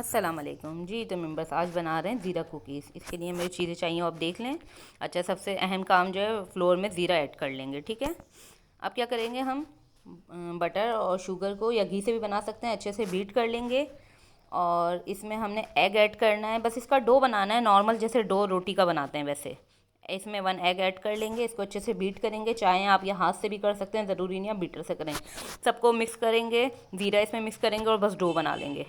अस्सलाम वालेकुम जी। तो मेंबर्स आज बना रहे हैं ज़ीरा कुकीज़। इसके लिए मेरी चीज़ें चाहिए आप देख लें। अच्छा, सबसे अहम काम जो है फ्लोर में ज़ीरा ऐड कर लेंगे, ठीक है। अब क्या करेंगे हम, बटर और शुगर को या घी से भी बना सकते हैं, अच्छे से बीट कर लेंगे। और इसमें हमने एग ऐड करना है, बस इसका डो बनाना है नॉर्मल, जैसे डो रोटी का बनाते हैं वैसे। इसमें 1 एग ऐड कर लेंगे, इसको अच्छे से बीट करेंगे। चाहे आप या हाथ से भी कर सकते हैं, ज़रूरी नहीं आप बीटर से करें। सबको मिक्स करेंगे, ज़ीरा इसमें मिक्स करेंगे और बस डो बना लेंगे।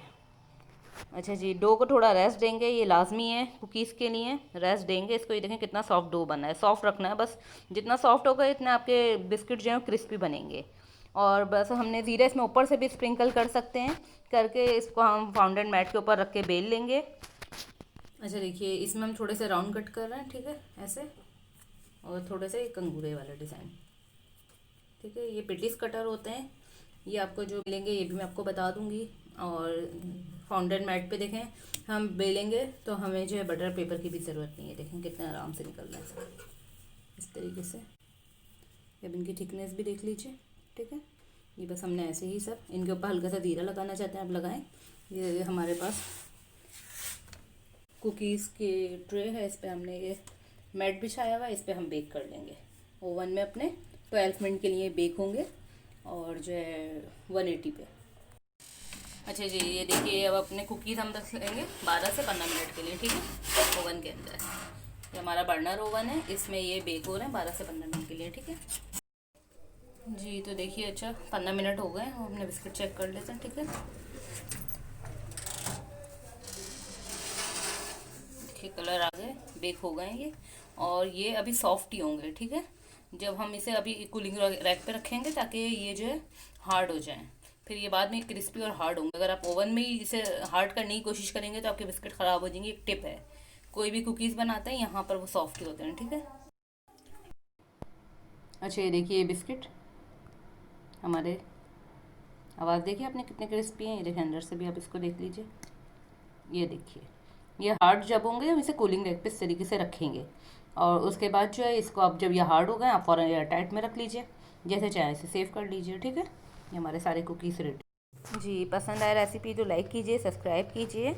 अच्छा जी, डो को थोड़ा रेस्ट देंगे, ये लाजमी है कुकीज़ के लिए, रेस्ट देंगे इसको। ये देखें कितना सॉफ्ट डो बना है, सॉफ्ट रखना है बस। जितना सॉफ्ट होगा इतना आपके बिस्किट जो हैं क्रिस्पी बनेंगे। और बस हमने ज़ीरा इसमें ऊपर से भी स्प्रिंकल कर सकते हैं, करके इसको हम फाउंडेन मैट के ऊपर रख के बेल लेंगे। अच्छा देखिए, इसमें हम थोड़े से राउंड कट कर रहे हैं, ठीक है, ऐसे। और थोड़े से कंगूरे वाला डिज़ाइन, ठीक है। ये पेटिस कटर होते हैं, ये आपको जो मिलेंगे ये भी मैं आपको बता दूंगी। और फाउंडेन मैट पे देखें हम बेलेंगे तो हमें जो है बटर पेपर की भी ज़रूरत नहीं है। देखें कितना आराम से निकल रहा है इस तरीके से। अब इनकी थिकनेस भी देख लीजिए, ठीक है। ये बस हमने ऐसे ही सब इनके ऊपर हल्का सा जीरा लगाना चाहते हैं आप लगाएं। ये हमारे पास कुकीज़ की ट्रे है, इस पर हमने ये मैट बिछाया हुआ है, इस पर हम बेक कर लेंगे। ओवन में अपने 12 मिनट के लिए बेक होंगे, और जो है 180 पे। अच्छा जी, ये देखिए अब अपने कुकीज़ हम रख लेंगे 12 से 15 मिनट के लिए, ठीक है, ओवन के अंदर। ये हमारा बर्नर ओवन है, इसमें ये बेक हो रहे हैं 12 से 15 मिनट के लिए, ठीक है जी। तो देखिए, अच्छा 15 मिनट हो गए, हम अपने बिस्किट चेक कर लेते हैं, ठीक है। देखिए कलर आ गए, बेक हो गए ये, और ये अभी सॉफ्ट ही होंगे, ठीक है। जब हम इसे अभी कूलिंग रैक पे रखेंगे ताकि ये जो है हार्ड हो जाए, फिर ये बाद में क्रिस्पी और हार्ड होंगे। अगर आप ओवन में ही इसे हार्ड करने की कोशिश करेंगे तो आपके बिस्किट ख़राब हो जाएंगे। एक टिप है, कोई भी कुकीज़ बनाते हैं यहाँ पर वो सॉफ्ट ही होते हैं, ठीक है। अच्छा, ये देखिए ये बिस्किट हमारे, आवाज़ देखिए आपने कितने क्रिस्पी हैं। ये देखिए अंदर से भी आप इसको देख लीजिए, ये देखिए। ये हार्ड जब होंगे हम इसे कूलिंग रैक पे इस तरीके से रखेंगे, और उसके बाद जो है इसको आप जब ये हार्ड हो गए आप फ़ौरन एयर टाइट में रख लीजिए, जैसे चाहे इसे सेव कर लीजिए, ठीक है। ये हमारे सारे कुकीज़ रेडी जी। पसंद आए रेसिपी तो लाइक कीजिए, सब्सक्राइब कीजिए,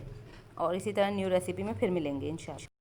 और इसी तरह न्यू रेसिपी में फिर मिलेंगे इंशाल्लाह।